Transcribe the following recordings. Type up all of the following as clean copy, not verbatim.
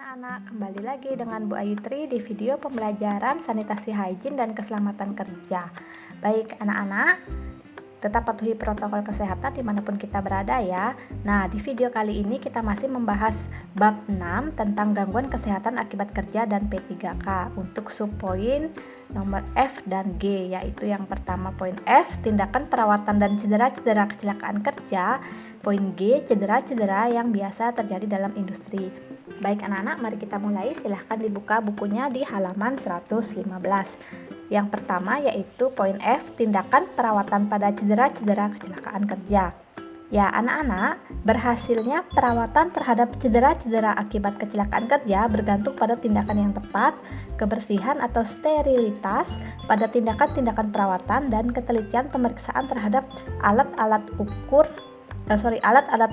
anak-anak, kembali lagi dengan Bu Ayu Tri di video pembelajaran sanitasi hygiene dan keselamatan kerja. Baik anak-anak, tetap patuhi protokol kesehatan dimanapun kita berada ya. Nah, di video kali ini kita masih membahas bab 6 tentang gangguan kesehatan akibat kerja dan P3K untuk subpoin nomor F dan G, yaitu yang pertama poin F, tindakan perawatan dan cedera-cedera kecelakaan kerja. Poin G, cedera-cedera yang biasa terjadi dalam industri. Baik anak-anak, mari kita mulai. Silahkan dibuka bukunya di halaman 115. Yang pertama yaitu poin F, tindakan perawatan pada cedera-cedera kecelakaan kerja. Ya anak-anak, berhasilnya perawatan terhadap cedera-cedera akibat kecelakaan kerja bergantung pada tindakan yang tepat, kebersihan atau sterilitas pada tindakan-tindakan perawatan dan ketelitian pemeriksaan terhadap alat-alat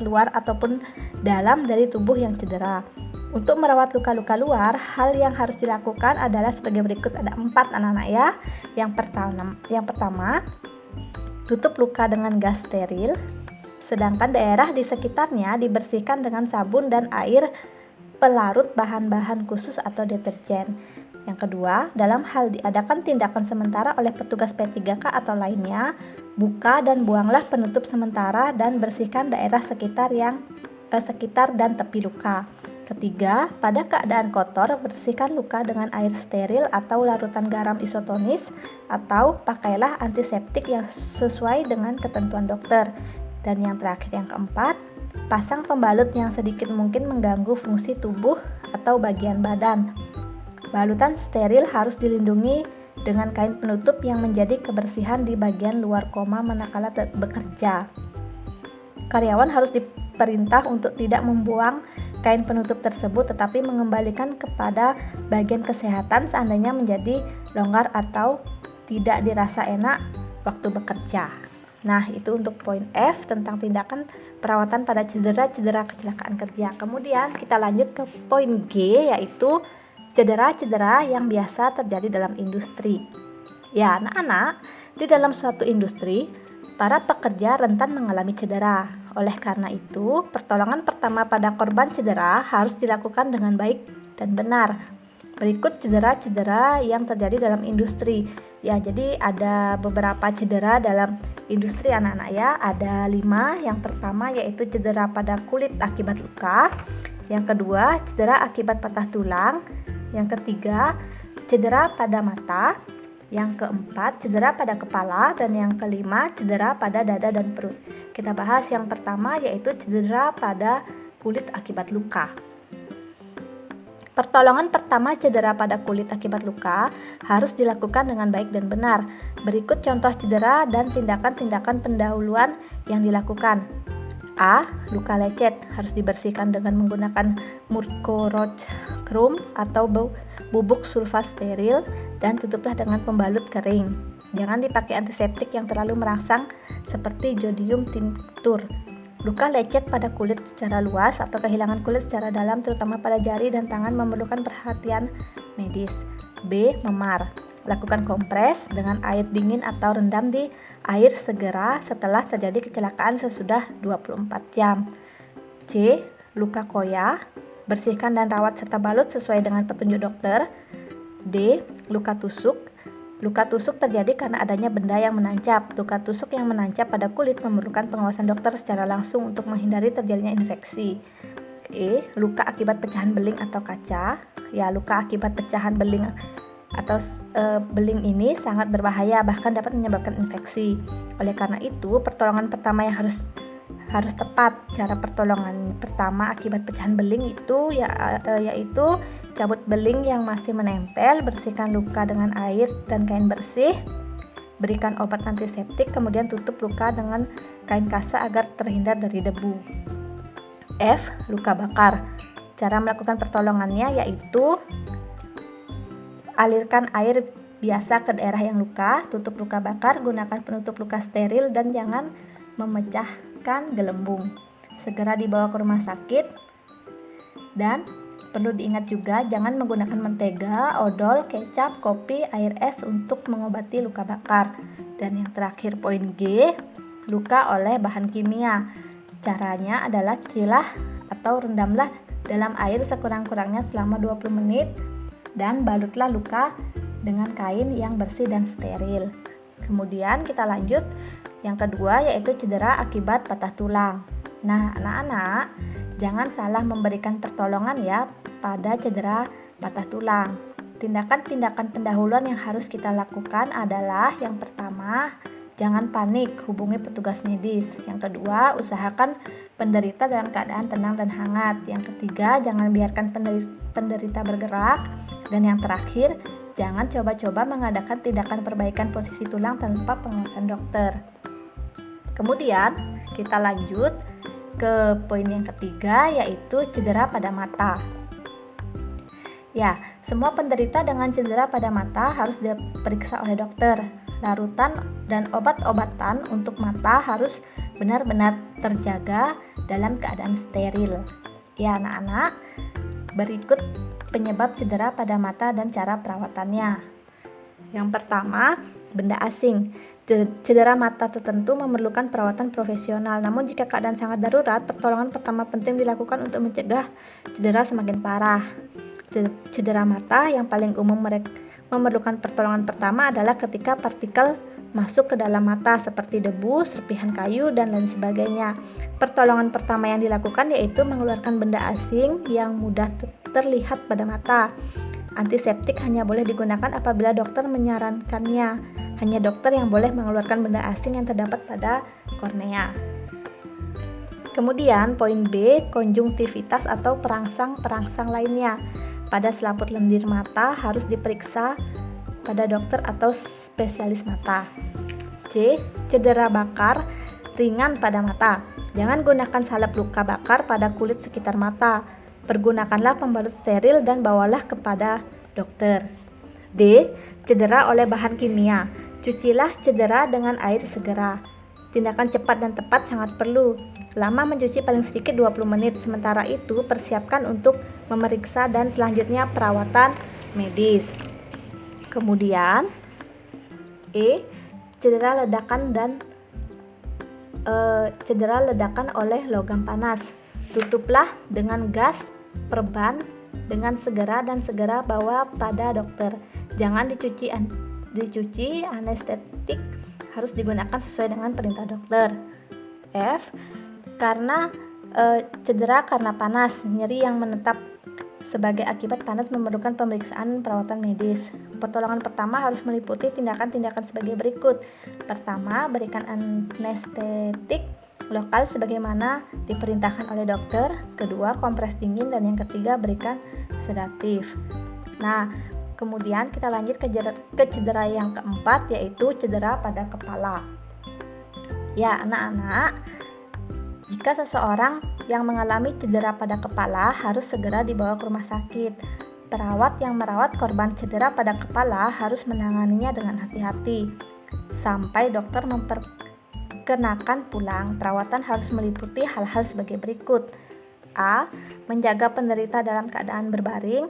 luar ataupun dalam dari tubuh yang cedera. Untuk merawat luka-luka luar, hal yang harus dilakukan adalah sebagai berikut, ada 4 anak-anak ya. Yang pertama, tutup luka dengan gas steril, sedangkan daerah di sekitarnya dibersihkan dengan sabun dan air pelarut bahan-bahan khusus atau deterjen. Yang kedua, dalam hal diadakan tindakan sementara oleh petugas P3K atau lainnya, buka dan buanglah penutup sementara dan bersihkan daerah sekitar dan tepi luka. Ketiga, pada keadaan kotor, bersihkan luka dengan air steril atau larutan garam isotonis atau pakailah antiseptik yang sesuai dengan ketentuan dokter. Dan yang terakhir, yang keempat, pasang pembalut yang sedikit mungkin mengganggu fungsi tubuh atau bagian badan. Balutan steril harus dilindungi dengan kain penutup yang menjadi kebersihan di bagian luar koma manakala bekerja. Karyawan harus diperintah untuk tidak membuang kain penutup tersebut tetapi mengembalikan kepada bagian kesehatan seandainya menjadi longgar atau tidak dirasa enak waktu bekerja. Nah, itu untuk poin F tentang tindakan perawatan pada cedera-cedera kecelakaan kerja. Kemudian kita lanjut ke poin G, yaitu cedera-cedera yang biasa terjadi dalam industri. Ya, anak-anak, di dalam suatu industri, para pekerja rentan mengalami cedera. Oleh karena itu, pertolongan pertama pada korban cedera harus dilakukan dengan baik dan benar. Berikut cedera-cedera yang terjadi dalam industri. Ya, jadi ada beberapa cedera dalam industri anak-anak ya. Ada 5. Yang pertama yaitu cedera pada kulit akibat luka. Yang kedua, cedera akibat patah tulang. Yang ketiga, cedera pada mata. Yang keempat, cedera pada kepala. Dan yang kelima, cedera pada dada dan perut. Kita bahas yang pertama yaitu cedera pada kulit akibat luka. Pertolongan pertama cedera pada kulit akibat luka harus dilakukan dengan baik dan benar. Berikut contoh cedera dan tindakan-tindakan pendahuluan yang dilakukan. A. Luka lecet harus dibersihkan dengan menggunakan mercurochrome atau bubuk sulfa steril dan tutuplah dengan pembalut kering. Jangan dipakai antiseptik yang terlalu merangsang seperti jodium tinctur. Luka lecet pada kulit secara luas atau kehilangan kulit secara dalam terutama pada jari dan tangan memerlukan perhatian medis. B. Memar. Lakukan kompres dengan air dingin atau rendam di air segera setelah terjadi kecelakaan sesudah 24 jam. C. Luka koya. Bersihkan dan rawat serta balut sesuai dengan petunjuk dokter. D. Luka tusuk. Luka tusuk terjadi karena adanya benda yang menancap. Luka tusuk yang menancap pada kulit memerlukan pengawasan dokter secara langsung untuk menghindari terjadinya infeksi. E. Luka akibat pecahan beling atau kaca. Ya, luka akibat pecahan beling atau beling ini sangat berbahaya, bahkan dapat menyebabkan infeksi. Oleh karena itu, pertolongan pertama yang harus tepat. Cara pertolongan pertama akibat pecahan beling itu yaitu cabut beling yang masih menempel, bersihkan luka dengan air dan kain bersih, berikan obat antiseptik, kemudian tutup luka dengan kain kasa agar terhindar dari debu. F. Luka bakar. Cara melakukan pertolongannya yaitu alirkan air biasa ke daerah yang luka, tutup luka bakar, gunakan penutup luka steril dan jangan memecahkan gelembung. Segera dibawa ke rumah sakit dan perlu diingat juga jangan menggunakan mentega, odol, kecap, kopi, air es untuk mengobati luka bakar. Dan yang terakhir poin G, luka oleh bahan kimia. Caranya adalah cucilah atau rendamlah dalam air sekurang-kurangnya selama 20 menit dan balutlah luka dengan kain yang bersih dan steril. Kemudian kita lanjut yang kedua, yaitu cedera akibat patah tulang. Nah, anak-anak, jangan salah memberikan pertolongan ya pada cedera patah tulang. Tindakan-tindakan pendahuluan yang harus kita lakukan adalah yang pertama, jangan panik, hubungi petugas medis. Yang kedua, usahakan penderita dalam keadaan tenang dan hangat. Yang ketiga, jangan biarkan penderita bergerak. Dan yang terakhir, jangan coba-coba mengadakan tindakan perbaikan posisi tulang tanpa pengawasan dokter. Kemudian, kita lanjut ke poin yang ketiga, yaitu cedera pada mata. Ya, semua penderita dengan cedera pada mata harus diperiksa oleh dokter. Larutan dan obat-obatan untuk mata harus benar-benar terjaga dalam keadaan steril. Ya, anak-anak, berikut penyebab cedera pada mata dan cara perawatannya. Yang pertama, benda asing. Cedera mata tertentu memerlukan perawatan profesional. Namun jika keadaan sangat darurat, pertolongan pertama penting dilakukan untuk mencegah cedera semakin parah. Cedera mata yang paling umum memerlukan pertolongan pertama adalah ketika partikel masuk ke dalam mata seperti debu, serpihan kayu, dan lain sebagainya. Pertolongan pertama yang dilakukan yaitu mengeluarkan benda asing yang mudah terlihat pada mata. Antiseptik hanya boleh digunakan apabila dokter menyarankannya. Hanya dokter yang boleh mengeluarkan benda asing yang terdapat pada kornea. Kemudian poin B, konjungtivitas atau perangsang-perangsang lainnya. Pada selaput lendir mata harus diperiksa pada dokter atau spesialis mata. C, cedera bakar ringan pada mata. Jangan gunakan salep luka bakar pada kulit sekitar mata. Pergunakanlah pembalut steril dan bawalah kepada dokter. D, cedera oleh bahan kimia. Cucilah cedera dengan air segera. Tindakan cepat dan tepat sangat perlu. Lama mencuci paling sedikit 20 menit. Sementara itu, persiapkan untuk memeriksa dan selanjutnya perawatan medis. Kemudian, E, cedera ledakan oleh logam panas. Tutuplah dengan gas perban dengan segera dan segera bawa pada dokter. Jangan dicuci, anestetik harus digunakan sesuai dengan perintah dokter. F, karena cedera karena panas, nyeri yang menetap sebagai akibat panas memerlukan pemeriksaan perawatan medis. Pertolongan pertama harus meliputi tindakan-tindakan sebagai berikut. Pertama, berikan anestetik lokal sebagaimana diperintahkan oleh dokter. Kedua, kompres dingin. Dan yang ketiga, berikan sedatif. Nah, kemudian kita lanjut ke cedera yang keempat, yaitu cedera pada kepala. Ya, anak-anak, jika seseorang yang mengalami cedera pada kepala harus segera dibawa ke rumah sakit. Perawat yang merawat korban cedera pada kepala harus menanganinya dengan hati-hati sampai dokter memperkenakan pulang. Perawatan harus meliputi hal-hal sebagai berikut. A, menjaga penderita dalam keadaan berbaring.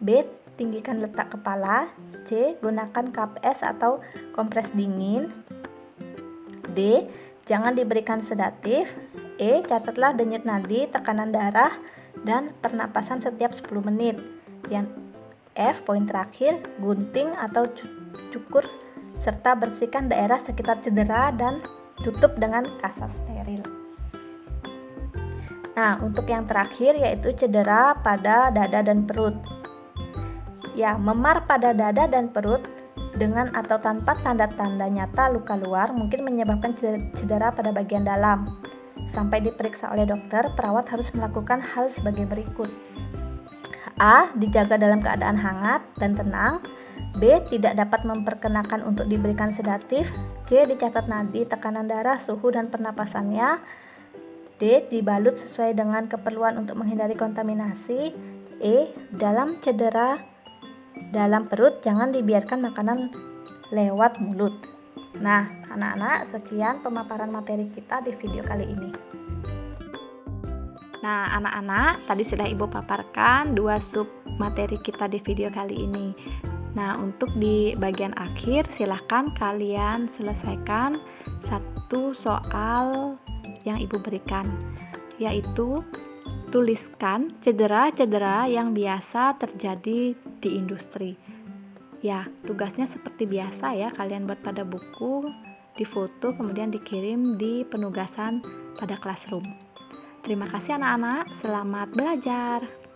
B, tinggikan letak kepala. C, gunakan cup es atau kompres dingin. D, jangan diberikan sedatif. E, catatlah denyut nadi, tekanan darah, dan pernapasan setiap 10 menit. Yang F, poin terakhir, gunting atau cukur serta bersihkan daerah sekitar cedera dan tutup dengan kasa steril. Nah, untuk yang terakhir yaitu cedera pada dada dan perut. Ya, memar pada dada dan perut dengan atau tanpa tanda-tanda nyata luka luar mungkin menyebabkan cedera pada bagian dalam. Sampai diperiksa oleh dokter, perawat harus melakukan hal sebagai berikut. A, dijaga dalam keadaan hangat dan tenang. B, tidak dapat memperkenakan untuk diberikan sedatif. C, dicatat nadi, tekanan darah, suhu, dan pernapasannya. D, dibalut sesuai dengan keperluan untuk menghindari kontaminasi. E, dalam cedera dalam perut jangan dibiarkan makanan lewat mulut. Nah, anak-anak, sekian pemaparan materi kita di video kali ini. Nah, anak-anak, tadi sudah Ibu paparkan 2 sub materi kita di video kali ini. Nah, untuk di bagian akhir silahkan kalian selesaikan 1 soal yang Ibu berikan, yaitu tuliskan cedera-cedera yang biasa terjadi di industri. Ya, tugasnya seperti biasa ya, kalian buat pada buku, difoto, kemudian dikirim di penugasan pada classroom. Terima kasih anak-anak, selamat belajar.